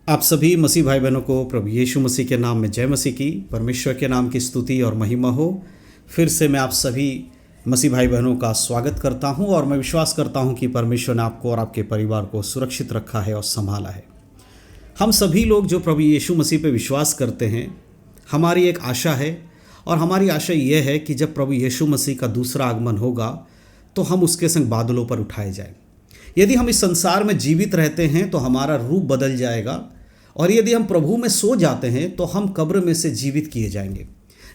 आप सभी मसीह भाई बहनों को प्रभु यीशु मसीह के नाम में जय मसीह की। परमेश्वर के नाम की स्तुति और महिमा हो। फिर से मैं आप सभी मसीह भाई बहनों का स्वागत करता हूं और मैं विश्वास करता हूं कि परमेश्वर ने आपको और आपके परिवार को सुरक्षित रखा है और संभाला है। हम सभी लोग जो प्रभु यीशु मसीह पे विश्वास करते हैं, हमारी एक आशा है और हमारी आशा यह है कि जब प्रभु यीशु मसीह का दूसरा आगमन होगा तो हम उसके संग बादलों पर उठाए जाएं। यदि हम इस संसार में जीवित रहते हैं तो हमारा रूप बदल जाएगा और यदि हम प्रभु में सो जाते हैं तो हम कब्र में से जीवित किए जाएंगे।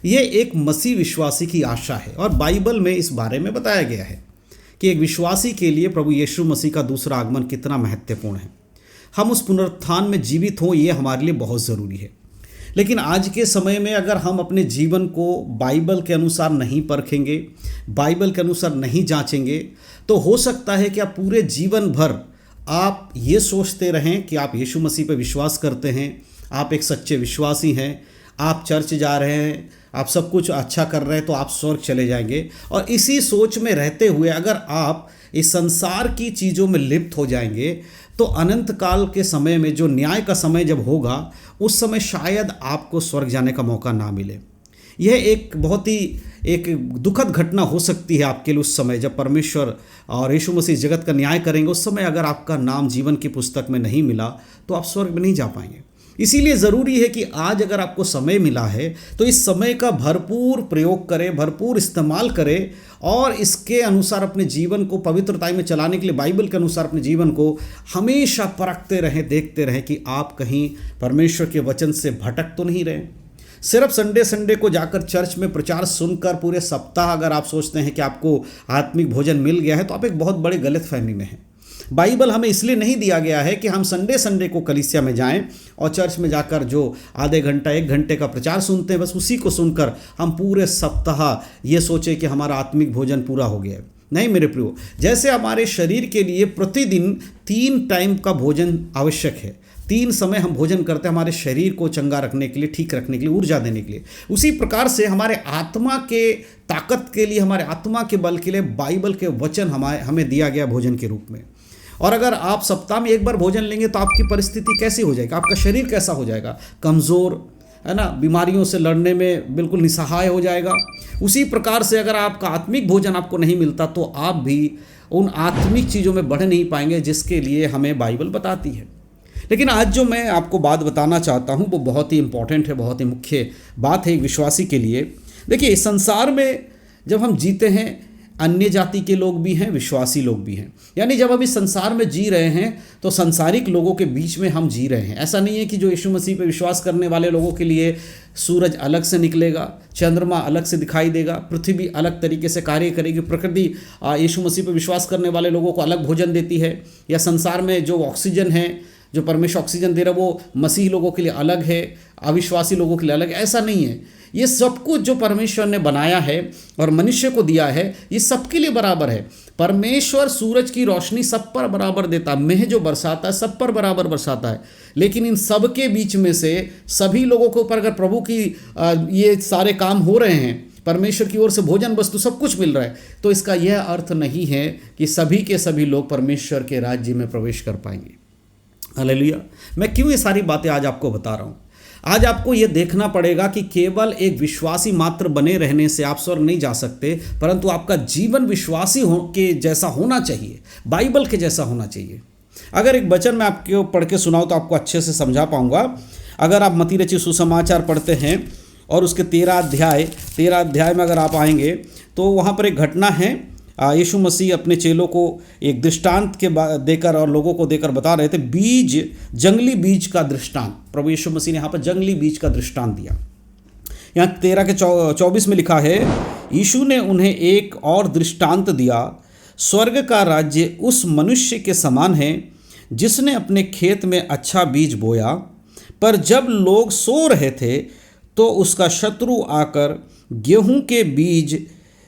ये एक मसीह विश्वासी की आशा है और बाइबल में इस बारे में बताया गया है कि एक विश्वासी के लिए प्रभु यीशु मसीह का दूसरा आगमन कितना महत्वपूर्ण है। हम उस पुनरुत्थान में जीवित हों, ये हमारे लिए बहुत ज़रूरी है। लेकिन आज के समय में अगर हम अपने जीवन को बाइबल के अनुसार नहीं परखेंगे, बाइबल के अनुसार नहीं जांचेंगे, तो हो सकता है कि आप पूरे जीवन भर आप ये सोचते रहें कि आप यीशु मसीह पर विश्वास करते हैं, आप एक सच्चे विश्वासी हैं, आप चर्च जा रहे हैं, आप सब कुछ अच्छा कर रहे हैं तो आप स्वर्ग चले जाएंगे। और इसी सोच में रहते हुए अगर आप इस संसार की चीज़ों में लिप्त हो जाएंगे तो अनंत काल के समय में, जो न्याय का समय जब होगा, उस समय शायद आपको स्वर्ग जाने का मौका ना मिले। यह एक बहुत ही एक दुखद घटना हो सकती है आपके लिए उस समय जब परमेश्वर और यीशु मसीह जगत का न्याय करेंगे। उस समय अगर आपका नाम जीवन की पुस्तक में नहीं मिला तो आप स्वर्ग में नहीं जा पाएंगे। इसीलिए ज़रूरी है कि आज अगर आपको समय मिला है तो इस समय का भरपूर प्रयोग करें, भरपूर इस्तेमाल करें और इसके अनुसार अपने जीवन को पवित्रता में चलाने के लिए बाइबल के अनुसार अपने जीवन को हमेशा परखते रहें, देखते रहें कि आप कहीं परमेश्वर के वचन से भटक तो नहीं रहे। सिर्फ संडे को जाकर चर्च में प्रचार सुनकर पूरे सप्ताह अगर आप सोचते हैं कि आपको आत्मिक भोजन मिल गया है तो आप एक बहुत बड़े गलतफहमी में हैं। बाइबल हमें इसलिए नहीं दिया गया है कि हम संडे को कलीसिया में जाएं और चर्च में जाकर जो आधे घंटा 1 घंटे का प्रचार सुनते हैं बस उसी को सुनकर हम पूरे सप्ताह ये सोचें कि हमारा आत्मिक भोजन पूरा हो गया है। नहीं मेरे प्रियो, जैसे हमारे शरीर के लिए प्रतिदिन 3 टाइम का भोजन आवश्यक है, 3 समय हम भोजन करते हैं हमारे शरीर को चंगा रखने के लिए, ठीक रखने के लिए, ऊर्जा देने के लिए, उसी प्रकार से हमारे आत्मा के ताकत के लिए, हमारे आत्मा के बल के लिए बाइबल के वचन हमें दिया गया भोजन के रूप में। और अगर आप सप्ताह में 1 बार भोजन लेंगे तो आपकी परिस्थिति कैसी हो जाएगी, आपका शरीर कैसा हो जाएगा, कमज़ोर है ना, बीमारियों से लड़ने में बिल्कुल निसहाय हो जाएगा। उसी प्रकार से अगर आपका आत्मिक भोजन आपको नहीं मिलता तो आप भी उन आत्मिक चीज़ों में बढ़ नहीं पाएंगे जिसके लिए हमें बाइबल बताती है। लेकिन आज जो मैं आपको बात बताना चाहता हूँ वो बहुत ही इम्पॉर्टेंट है, बहुत ही मुख्य बात है एक विश्वासी के लिए। देखिए, इस संसार में जब हम जीते हैं, अन्य जाति के लोग भी हैं, विश्वासी लोग भी हैं। यानी जब हम इस संसार में जी रहे हैं तो सांसारिक लोगों के बीच में हम जी रहे हैं। ऐसा नहीं है कि जो यीशु मसीह पे विश्वास करने वाले लोगों के लिए सूरज अलग से निकलेगा, चंद्रमा अलग से दिखाई देगा, पृथ्वी अलग तरीके से कार्य करेगी, प्रकृति यीशु मसीह पे विश्वास करने वाले लोगों को अलग भोजन देती है, या संसार में जो ऑक्सीजन है, जो परमेश्वर ऑक्सीजन दे रहा है वो मसीह लोगों के लिए अलग है, अविश्वासी लोगों के लिए अलग है। ऐसा नहीं है। ये सब कुछ जो परमेश्वर ने बनाया है और मनुष्य को दिया है, ये सबके लिए बराबर है। परमेश्वर सूरज की रोशनी सब पर बराबर देता, मेघ जो बरसाता है सब पर बराबर बरसाता है। लेकिन इन सब के बीच में से सभी लोगों के ऊपर अगर प्रभु की ये सारे काम हो रहे हैं, परमेश्वर की ओर से भोजन वस्तु सब कुछ मिल रहा है, तो इसका यह अर्थ नहीं है कि सभी के सभी लोग परमेश्वर के राज्य में प्रवेश कर पाएंगे। हालेलुया। मैं क्यों ये सारी बातें आज आपको बता रहा हूँ? आज आपको ये देखना पड़ेगा कि केवल एक विश्वासी मात्र बने रहने से आप स्वर्ग नहीं जा सकते, परंतु आपका जीवन विश्वासी के जैसा होना चाहिए, बाइबल के जैसा होना चाहिए। अगर एक वचन मैं आपको पढ़ के सुनाऊँ तो आपको अच्छे से समझा पाऊंगा। अगर आप मत्ती रचित सुसमाचार पढ़ते हैं और उसके 13 अध्याय में अगर आप आएंगे तो वहाँ पर एक घटना है। यीशु मसीह अपने चेलों को एक दृष्टांत के देकर और लोगों को देकर बता रहे थे, जंगली बीज का दृष्टांत। प्रभु यीशु मसीह ने यहाँ पर जंगली बीज का दृष्टांत दिया। यहाँ 13 के 24 में लिखा है, यीशु ने उन्हें एक और दृष्टांत दिया, स्वर्ग का राज्य उस मनुष्य के समान है जिसने अपने खेत में अच्छा बीज बोया, पर जब लोग सो रहे थे तो उसका शत्रु आकर गेहूं के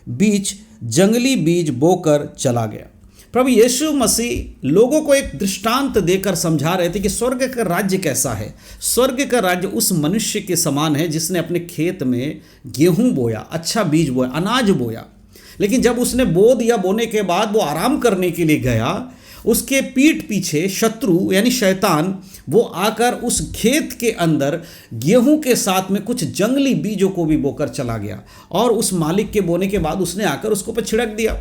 बीच जंगली बीज बोकर चला गया। प्रभु यीशु मसीह लोगों को एक दृष्टांत देकर समझा रहे थे कि स्वर्ग का राज्य कैसा है। स्वर्ग का राज्य उस मनुष्य के समान है जिसने अपने खेत में गेहूं बोया, अच्छा बीज बोया, अनाज बोया। लेकिन जब उसने बो दिया, बोने के बाद वो आराम करने के लिए गया उसके पीठ पीछे शत्रु यानी शैतान वो आकर उस खेत के अंदर गेहूं के साथ में कुछ जंगली बीजों को भी बोकर चला गया और उस मालिक के बोने के बाद उसने आकर उसको पर छिड़क दिया।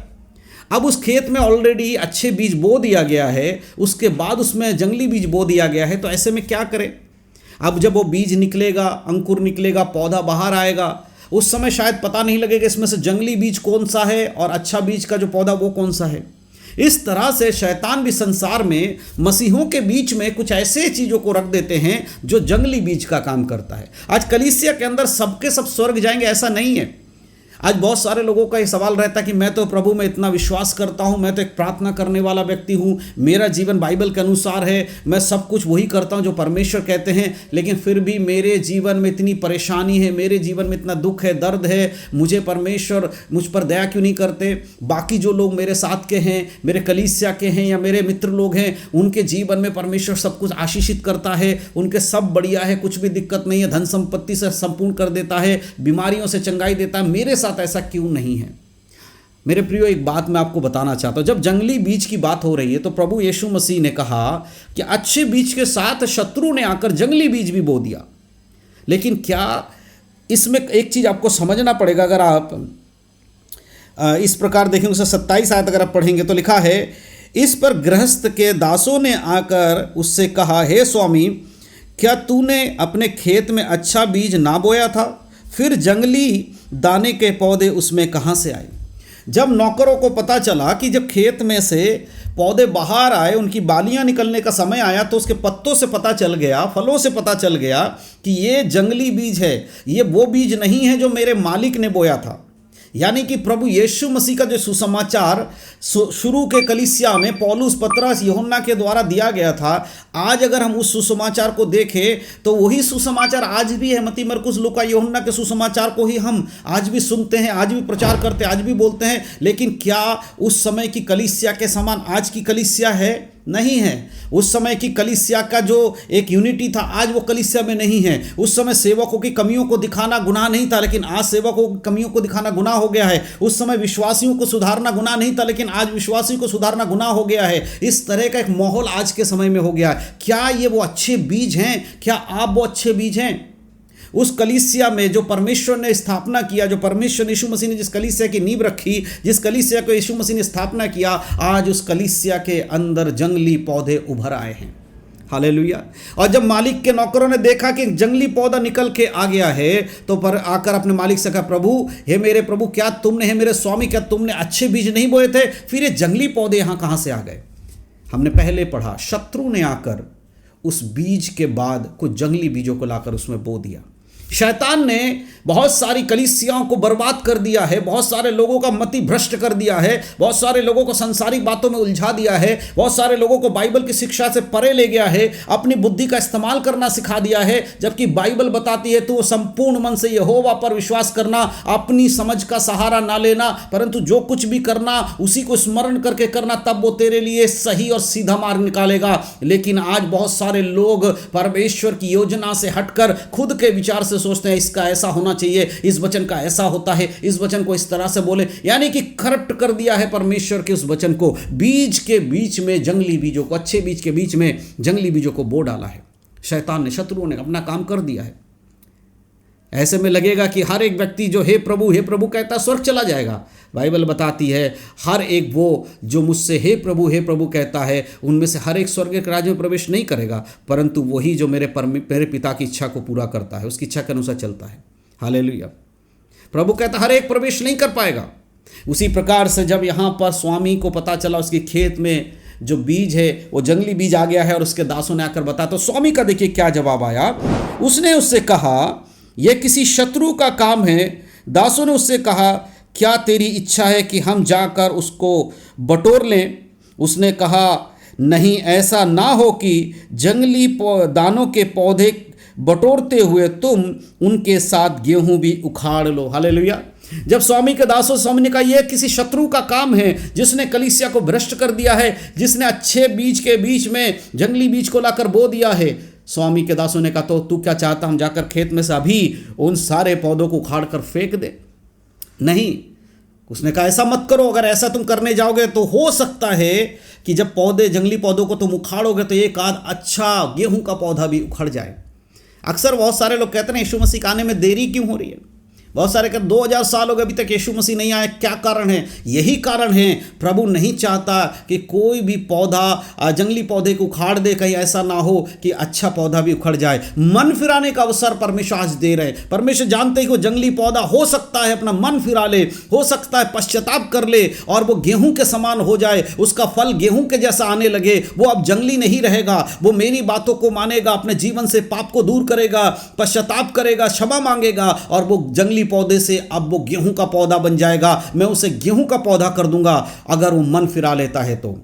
अब उस खेत में ऑलरेडी अच्छे बीज बो दिया गया है, उसके बाद उसमें जंगली बीज बो दिया गया है, तो ऐसे में क्या करें? अब जब वो बीज निकलेगा, अंकुर निकलेगा, पौधा बाहर आएगा, उस समय शायद पता नहीं लगेगा इसमें से जंगली बीज कौन सा है और अच्छा बीज का जो पौधा वो कौन सा है। इस तरह से शैतान भी संसार में मसीहों के बीच में कुछ ऐसे चीज़ों को रख देते हैं जो जंगली बीज का काम करता है। आज कलीसिया के अंदर सबके सब स्वर्ग जाएंगे ऐसा नहीं है। आज बहुत सारे लोगों का ये सवाल रहता है कि मैं तो प्रभु में इतना विश्वास करता हूँ, मैं तो एक प्रार्थना करने वाला व्यक्ति हूँ, मेरा जीवन बाइबल के अनुसार है, मैं सब कुछ वही करता हूँ जो परमेश्वर कहते हैं, लेकिन फिर भी मेरे जीवन में इतनी परेशानी है, मेरे जीवन में इतना दुख है, दर्द है, मुझे परमेश्वर मुझ पर दया क्यों नहीं करते? बाकी जो लोग मेरे साथ के हैं, मेरे कलीसिया के हैं या मेरे मित्र लोग हैं, उनके जीवन में परमेश्वर सब कुछ आशीषित करता है, उनके सब बढ़िया है, कुछ भी दिक्कत नहीं है, धन संपत्ति से संपूर्ण कर देता है, बीमारियों से चंगाई देता है, मेरे साथ ऐसा क्यों नहीं है? मेरे प्रियो, एक बात मैं आपको बताना चाहता हूं। जब जंगली बीज की बात हो रही है तो प्रभु यीशु मसीह ने कहा कि अच्छे बीज के साथ शत्रु ने आकर जंगली बीज भी बो दिया। लेकिन क्या इसमें एक चीज आपको समझना पड़ेगा। अगर आप इस प्रकार देखेंगे, 27 आयत अगर आप पढ़ेंगे तो लिखा है, इस पर गृहस्थ के दासों ने आकर उससे कहा, हे स्वामी, क्या तूने अपने खेत में अच्छा बीज ना बोया था? फिर जंगली दाने के पौधे उसमें कहाँ से आए? जब नौकरों को पता चला कि जब खेत में से पौधे बाहर आए, उनकी बालियां निकलने का समय आया, तो उसके पत्तों से पता चल गया, फलों से पता चल गया कि ये जंगली बीज है, ये वो बीज नहीं है जो मेरे मालिक ने बोया था। यानी कि प्रभु यीशु मसीह का जो सुसमाचार शुरू के कलीसिया में पौलुस, पतरस, यूहन्ना के द्वारा दिया गया था, आज अगर हम उस सुसमाचार को देखें तो वही सुसमाचार आज भी है। मत्ती, मरकुस, लूका, यूहन्ना के सुसमाचार को ही हम आज भी सुनते हैं, आज भी प्रचार करते हैं, आज भी बोलते हैं। लेकिन क्या उस समय की कलीसिया के समान आज की कलीसिया है? नहीं है। उस समय की कलीसिया का जो एक यूनिटी था, आज वो कलीसिया में नहीं है। उस समय सेवकों की कमियों को दिखाना गुनाह नहीं था, लेकिन आज सेवकों की कमियों को दिखाना गुनाह हो गया है। उस समय विश्वासियों को सुधारना गुनाह नहीं था, लेकिन आज विश्वासियों को सुधारना गुनाह हो गया है। इस तरह का एक माहौल आज के समय में हो गया है। क्या ये वो अच्छे बीज हैं? क्या आप वो अच्छे बीज हैं? उस कलीसिया में जो परमेश्वर ने स्थापना किया, जो परमेश्वर यीशु मसीह ने जिस कलीसिया की नींव रखी, जिस कलीसिया को यीशु मसीह ने स्थापना किया, आज उस कलीसिया के अंदर जंगली पौधे उभर आए हैं। हालेलुया। और जब मालिक के नौकरों ने देखा कि जंगली पौधा निकल के आ गया है, तो पर आकर अपने मालिक से कहा, प्रभु, हे मेरे प्रभु, क्या तुमने, हे मेरे स्वामी, क्या तुमने अच्छे बीज नहीं बोए थे? फिर ये जंगली पौधे यहाँ कहाँ से आ गए? हमने पहले पढ़ा, शत्रु ने आकर उस बीज के बाद कुछ जंगली बीजों को लाकर उसमें बो दिया। शैतान ने बहुत सारी कलीसियाओं को बर्बाद कर दिया है, बहुत सारे लोगों का मति भ्रष्ट कर दिया है, बहुत सारे लोगों को सांसारिक बातों में उलझा दिया है, बहुत सारे लोगों को बाइबल की शिक्षा से परे ले गया है, अपनी बुद्धि का इस्तेमाल करना सिखा दिया है। जबकि बाइबल बताती है तो संपूर्ण मन से यहोवा पर विश्वास करना, अपनी समझ का सहारा ना लेना, परंतु जो कुछ भी करना उसी को स्मरण करके करना, तब वो तेरे लिए सही और सीधा मार्ग निकालेगा। लेकिन आज बहुत सारे लोग परमेश्वर की योजना से हटकर खुद के विचार से सोचते हैं, इसका ऐसा होना चाहिए, इस वचन का ऐसा होता है, इस वचन को इस तरह से बोले, यानी कि करप्ट कर दिया है परमेश्वर के उस वचन को। बीज के बीच में जंगली बीजों को, अच्छे बीज के बीच में जंगली बीजों को बो डाला है। शैतान ने, शत्रुओं ने अपना काम कर दिया है। ऐसे में लगेगा कि हर एक व्यक्ति जो हे प्रभु कहता स्वर्ग चला जाएगा। बाइबल बताती है हर एक वो जो मुझसे हे प्रभु कहता है, उनमें से हर एक स्वर्ग के राज्य में प्रवेश नहीं करेगा, परंतु वही जो मेरे पिता की इच्छा को पूरा करता है, उसकी इच्छा के अनुसार चलता है। हालेलुया। प्रभु कहता हर एक प्रवेश नहीं कर पाएगा। उसी प्रकार से जब यहाँ पर स्वामी को पता चला उसके खेत में जो बीज है वो जंगली बीज आ गया है और उसके दासों ने आकर बताया, तो स्वामी का देखिए क्या जवाब आया। उसने उससे कहा, यह किसी शत्रु का काम है। दासों ने उससे कहा, क्या तेरी इच्छा है कि हम जाकर उसको बटोर लें? उसने कहा, नहीं, ऐसा ना हो कि जंगली दानों के पौधे बटोरते हुए तुम उनके साथ गेहूं भी उखाड़ लो। हालेलुया। जब स्वामी के दासों, स्वामी ने कहा यह किसी शत्रु का काम है जिसने कलीसिया को भ्रष्ट कर दिया है, जिसने अच्छे बीज के बीच में जंगली बीज को लाकर बो दिया है। स्वामी के दासों ने कहा, तो तू क्या चाहता, हम जाकर खेत में से अभी उन सारे पौधों को उखाड़ कर फेंक दे? नहीं। उसने कहा ऐसा मत करो, अगर ऐसा तुम करने जाओगे तो हो सकता है कि जब पौधे, जंगली पौधों को तुम उखाड़ोगे तो एक आध अच्छा गेहूं का पौधा भी उखड़ जाए। अक्सर बहुत सारे लोग कहते हैं यीशु मसीह के आने में देरी क्यों हो रही है। बहुत सारे कहते 2000 साल हो गए अभी तक यीशु मसीह नहीं आए, क्या कारण है? यही कारण है, प्रभु नहीं चाहता कि कोई भी पौधा, जंगली पौधे को उखाड़ दे, कहीं ऐसा ना हो कि अच्छा पौधा भी उखड़ जाए। मन फिराने का अवसर परमेश्वर आज दे रहे। परमेश्वर जानते ही वो जंगली पौधा हो सकता है अपना मन फिरा ले, हो सकता है पश्चाताप कर ले और वो गेहूं के समान हो जाए, उसका फल गेहूं के जैसा आने लगे। वो अब जंगली नहीं रहेगा, वो मेरी बातों को मानेगा, अपने जीवन से पाप को दूर करेगा, पश्चाताप करेगा, क्षमा मांगेगा और वो जंगली पौधे से अब वो गेहूं का पौधा बन जाएगा। मैं उसे गेहूं का पौधा कर दूंगा अगर वो मन फिरा लेता है तो।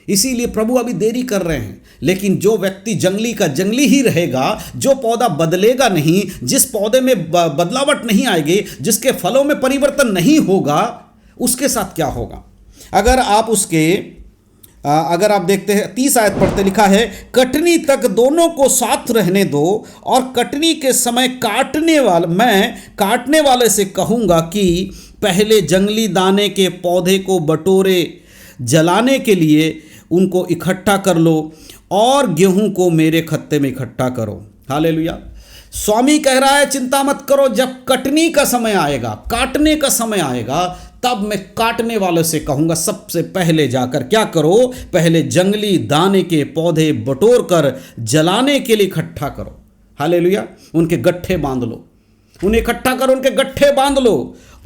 इसीलिए प्रभु अभी देरी कर रहे हैं। लेकिन जो व्यक्ति जंगली का जंगली ही रहेगा, जो पौधा बदलेगा नहीं, जिस पौधे में बदलावट नहीं आएगी, जिसके फलों में परिवर्तन नहीं होगा, उसके साथ क्या होगा? अगर आप देखते हैं 30 आयत पढ़ते, लिखा है, कटनी तक दोनों को साथ रहने दो और कटनी के समय मैं काटने वाले से कहूँगा कि पहले जंगली दाने के पौधे को बटोरे जलाने के लिए उनको इकट्ठा कर लो और गेहूं को मेरे खत्ते में इकट्ठा करो। हालेलुया। स्वामी कह रहा है चिंता मत करो, जब कटनी का समय आएगा, काटने का समय आएगा, तब मैं काटने वालों से कहूँगा सबसे पहले जाकर क्या करो, पहले जंगली दाने के पौधे बटोर कर जलाने के लिए इकट्ठा करो। हालेलुया। उनके गट्ठे बांध लो, उन्हें इकट्ठा करो, उनके गट्ठे बांध लो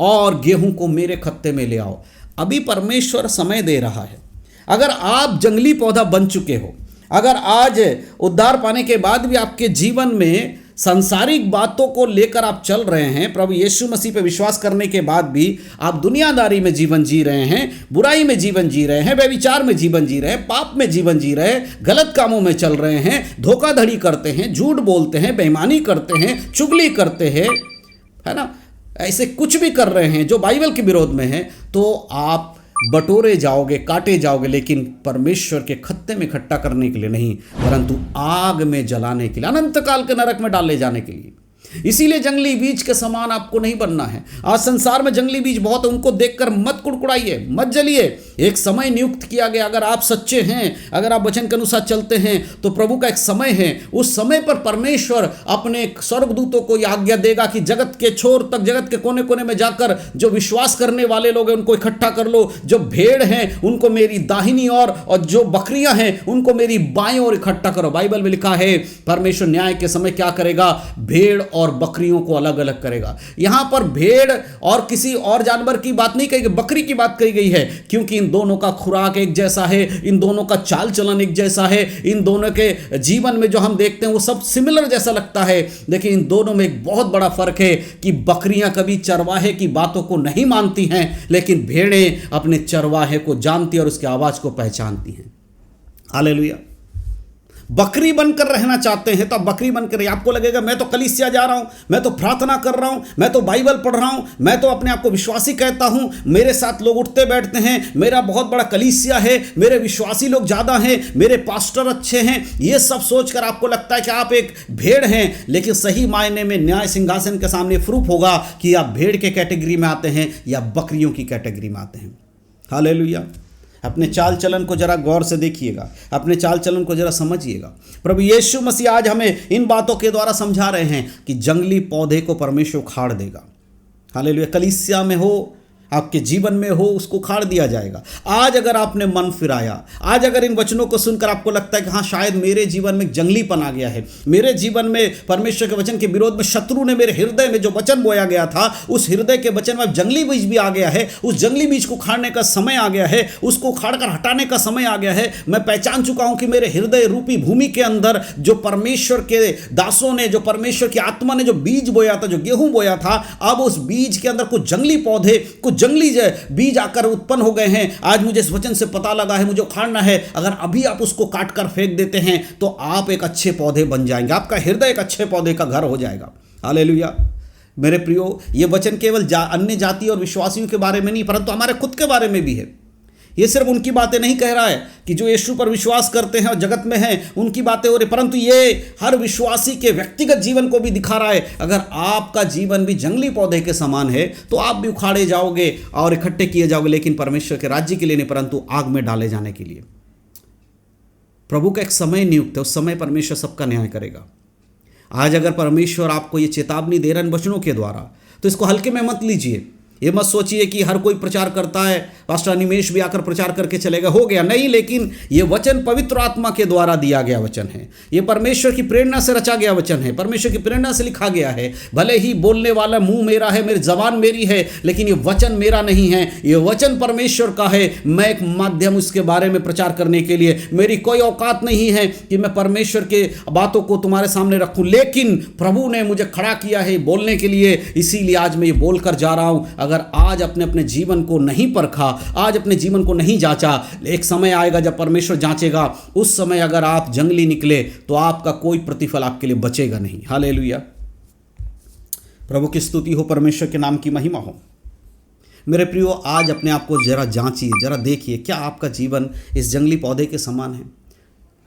और गेहूं को मेरे खत्ते में ले आओ। अभी परमेश्वर समय दे रहा है। अगर आप जंगली पौधा बन चुके हो, अगर आज उद्धार पाने के बाद भी आपके जीवन में सांसारिक बातों को लेकर आप चल रहे हैं, प्रभु यीशु मसीह पे विश्वास करने के बाद भी आप दुनियादारी में जीवन जी रहे हैं, बुराई में जीवन जी रहे हैं, व्यभिचार में जीवन जी रहे हैं, पाप में जीवन जी रहे हैं, गलत कामों में चल रहे हैं, धोखाधड़ी करते हैं, झूठ बोलते हैं, बेईमानी करते हैं, चुगली करते हैं, है ना, ऐसे कुछ भी कर रहे हैं जो बाइबल के विरोध में है, तो आप बटोरे जाओगे, काटे जाओगे, लेकिन परमेश्वर के खत्ते में इकट्ठा करने के लिए नहीं, परंतु आग में जलाने के लिए, अनंत काल के नरक में डाले जाने के लिए। इसीलिए जंगली बीज के समान आपको नहीं बनना है। आज संसार में जंगली बीज बहुत है, उनको देखकर मत कुड़कुड़ाइए, मत जलिए। एक समय नियुक्त किया गया, अगर आप सच्चे हैं, अगर आप वचन के अनुसार चलते हैं, तो प्रभु का एक समय है। उस समय पर परमेश्वर अपने स्वर्गदूतों को यह आज्ञा देगा कि जगत के छोर तक, जगत के कोने कोने में जाकर जो विश्वास करने वाले लोग हैं उनको इकट्ठा कर लो, जो भेड़ हैं उनको मेरी दाहिनी ओर और जो बकरियां हैं उनको मेरी बाईं ओर इकट्ठा करो। बाइबल में लिखा है परमेश्वर न्याय के समय क्या करेगा, भेड़ और बकरियों को अलग अलग करेगा। यहां पर भेड़ और किसी और जानवर की बात नहीं कही गई, बकरी की बात कही गई है, क्योंकि इन दोनों का खुराक एक जैसा है, इन दोनों का चाल चलन एक जैसा है, इन दोनों के जीवन में जो हम देखते हैं वो सब सिमिलर जैसा लगता है। लेकिन इन दोनों में एक बहुत बड़ा फर्क है कि बकरियां कभी चरवाहे की बातों को नहीं मानती हैं, लेकिन भेड़ें अपने चरवाहे को जानती हैं और उसकी आवाज को पहचानती हैं। हालेलुया। बकरी बनकर रहना चाहते हैं तो आप बकरी बनकर रहिए। आपको लगेगा मैं तो कलीसिया जा रहा हूं, मैं तो प्रार्थना कर रहा हूं, मैं तो बाइबल पढ़ रहा हूं, मैं तो अपने आप को विश्वासी कहता हूं, मेरे साथ लोग उठते बैठते हैं, मेरा बहुत बड़ा कलीसिया है, मेरे विश्वासी लोग ज़्यादा हैं, मेरे पास्टर अच्छे हैं, ये सब सोचकर आपको लगता है कि आप एक भेड़ हैं। लेकिन सही मायने में न्याय सिंहासन के सामने प्रूफ होगा कि आप भेड़ के कैटेगरी में आते हैं या बकरियों की कैटेगरी में आते हैं। हालेलुया। अपने चाल चलन को जरा गौर से देखिएगा, अपने चाल चलन को जरा समझिएगा। प्रभु यीशु मसीह आज हमें इन बातों के द्वारा समझा रहे हैं कि जंगली पौधे को परमेश्वर उखाड़ देगा। हालेलुया। कलीसिया में हो, आपके जीवन में हो, उसको उखाड़ दिया जाएगा। आज अगर आपने मन फिराया, आज अगर इन वचनों को सुनकर आपको लगता है कि हाँ शायद मेरे जीवन में जंगलीपन आ गया है, मेरे जीवन में परमेश्वर के वचन के विरोध में शत्रु ने मेरे हृदय में जो वचन बोया गया था, उस हृदय के वचन में जंगली बीज भी आ गया है, उस जंगली बीज को उखाड़ने का समय आ गया है, उसको उखाड़कर हटाने का समय आ गया है। मैं पहचान चुका हूं कि मेरे हृदय रूपी भूमि के अंदर जो परमेश्वर के दासों ने, जो परमेश्वर की आत्मा ने जो बीज बोया था, जो गेहूं बोया था, अब उस बीज के अंदर कुछ जंगली पौधे, कुछ जंगली बीज आकर उत्पन्न हो गए हैं। आज मुझे इस वचन से पता लगा है मुझे उखाड़ना है। अगर अभी आप उसको काट कर फेंक देते हैं तो आप एक अच्छे पौधे बन जाएंगे, आपका हृदय एक अच्छे पौधे का घर हो जाएगा। हालेलुया। मेरे प्रियो, ये वचन केवल अन्य जाति और विश्वासियों के बारे में नहीं, परंतु हमारे खुद के बारे में भी है। ये सिर्फ उनकी बातें नहीं कह रहा है कि जो यीशु पर विश्वास करते हैं और जगत में हैं उनकी बातें हो रही, परंतु ये हर विश्वासी के व्यक्तिगत जीवन को भी दिखा रहा है। अगर आपका जीवन भी जंगली पौधे के समान है तो आप भी उखाड़े जाओगे और इकट्ठे किए जाओगे, लेकिन परमेश्वर के राज्य के लिए नहीं, परंतु आग में डाले जाने के लिए। प्रभु का एक समय नियुक्त है, उस समय परमेश्वर सबका न्याय करेगा। आज अगर परमेश्वर आपको ये चेतावनी दे रहे हैं वचनों के द्वारा, तो इसको हल्के में मत लीजिए। ये मत सोचिए कि हर कोई प्रचार करता है, पास्टर अनिमेश भी आकर प्रचार करके चलेगा, हो गया। नहीं, लेकिन ये वचन पवित्र आत्मा के द्वारा दिया गया वचन है। ये परमेश्वर की प्रेरणा से रचा गया वचन है, परमेश्वर की प्रेरणा से लिखा गया है। भले ही बोलने वाला मुंह मेरा है, मेरी जबान मेरी है, लेकिन ये वचन मेरा नहीं है, ये वचन परमेश्वर का है। मैं एक माध्यम उसके बारे में प्रचार करने के लिए, मेरी कोई औकात नहीं है कि मैं परमेश्वर के बातों को तुम्हारे सामने रखूं, लेकिन प्रभु ने मुझे खड़ा किया है बोलने के लिए, इसीलिए आज मैं ये बोलकर जा रहा हूं। अगर आज अपने जीवन को नहीं परखा, आज अपने जीवन को नहीं जांचा, एक समय आएगा जब परमेश्वर जांचेगा। उस समय अगर आप जंगली निकले तो आपका कोई प्रतिफल आपके लिए बचेगा नहीं। हालेलुया, प्रभु की स्तुति हो, परमेश्वर के नाम की महिमा हो। मेरे प्रियो, आज अपने आप को जरा जांचिए, जरा देखिए, क्या आपका जीवन इस जंगली पौधे के समान है?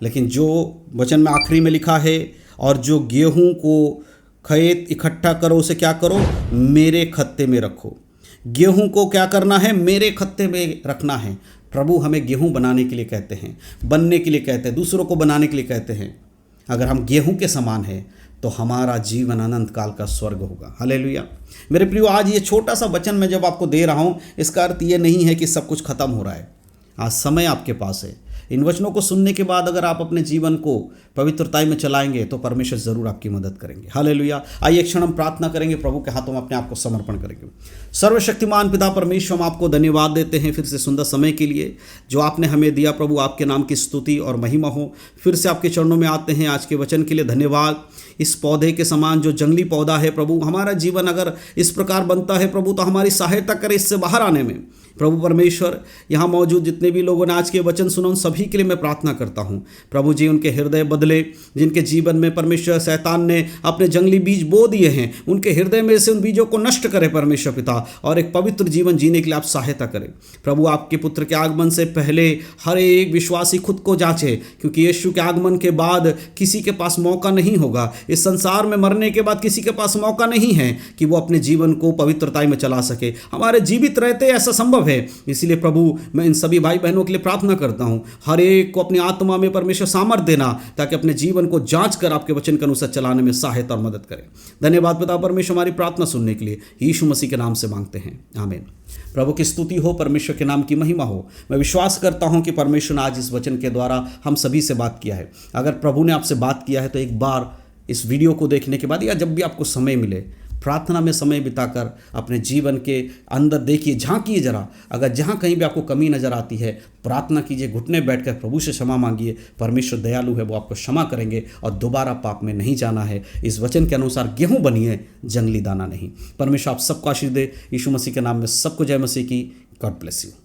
लेकिन जो वचन में आखिरी में लिखा है, और जो गेहूं को खेत इकट्ठा करो उसे क्या करो, मेरे खत्ते में रखो। गेहूं को क्या करना है? मेरे खत्ते में रखना है। प्रभु हमें गेहूं बनाने के लिए कहते हैं, बनने के लिए कहते हैं, दूसरों को बनाने के लिए कहते हैं। अगर हम गेहूं के समान हैं तो हमारा जीवन अनंत काल का स्वर्ग होगा। हालेलुया। मेरे प्रियो, आज ये छोटा सा वचन मैं जब आपको दे रहा हूं, इसका अर्थ ये नहीं है कि सब कुछ खत्म हो रहा है। आज समय आपके पास है। इन वचनों को सुनने के बाद अगर आप अपने जीवन को पवित्रता में चलाएंगे तो परमेश्वर जरूर आपकी मदद करेंगे। हालेलुया। आइए एक क्षण हम प्रार्थना करेंगे, प्रभु के हाथों में अपने आप को समर्पण करेंगे। सर्वशक्तिमान पिता परमेश्वर, हम आपको धन्यवाद देते हैं फिर से सुंदर समय के लिए जो आपने हमें दिया। प्रभु, आपके नाम की स्तुति और महिमा हो। फिर से आपके चरणों में आते हैं आज के वचन के लिए धन्यवाद। इस पौधे के समान जो जंगली पौधा है प्रभु, हमारा जीवन अगर इस प्रकार बनता है प्रभु, तो हमारी सहायता करे इससे बाहर आने में। प्रभु परमेश्वर, यहाँ मौजूद जितने भी लोगों ने आज के वचन सुना, उन सभी के लिए मैं प्रार्थना करता हूँ प्रभु जी, उनके हृदय बदले, जिनके जीवन में परमेश्वर शैतान ने अपने जंगली बीज बो दिए हैं, उनके हृदय में से उन बीजों को नष्ट करे परमेश्वर पिता, और एक पवित्र जीवन जीने के लिए आप सहायता करें। प्रभु, आपके पुत्र के आगमन से पहले हर एक विश्वासी खुद को जांचे, क्योंकि यीशु के आगमन के बाद किसी के पास मौका नहीं होगा। इस संसार में मरने के बाद किसी के पास मौका नहीं है कि वो अपने जीवन को पवित्रता में चला सके। हमारे जीवित रहते ऐसा संभव है। इसलिए प्रभु, मैं इन सभी भाई बहनों के लिए प्रार्थना करता हूं, हर एक को अपनी आत्मा में परमेश्वर सामर्थ देना, ताकि अपने जीवन को जांच कर आपके वचन के अनुसार चलाने में सहायता और मदद करें। धन्यवाद पिता परमेश्वर, हमारी प्रार्थना सुनने के लिए यीशु मसीह के नाम से मांगते हैं, आमीन। प्रभु की स्तुति हो, परमेश्वर के नाम की महिमा हो। मैं विश्वास करता हूं कि परमेश्वर ने आज इस वचन के द्वारा हम सभी से बात किया है। अगर प्रभु ने आपसे बात किया है तो एक बार इस वीडियो को देखने के बाद या जब भी आपको समय मिले, प्रार्थना में समय बिताकर अपने जीवन के अंदर देखिए, झांकिए जरा। अगर जहाँ कहीं भी आपको कमी नज़र आती है, प्रार्थना कीजिए, घुटने बैठकर प्रभु से क्षमा मांगिए। परमेश्वर दयालु है, वो आपको क्षमा करेंगे और दोबारा पाप में नहीं जाना है। इस वचन के अनुसार गेहूं बनिए, जंगली दाना नहीं। परमेश्वर आप सबको आशीष दे। यीशु मसीह के नाम में सबको जय मसीह की। God bless you.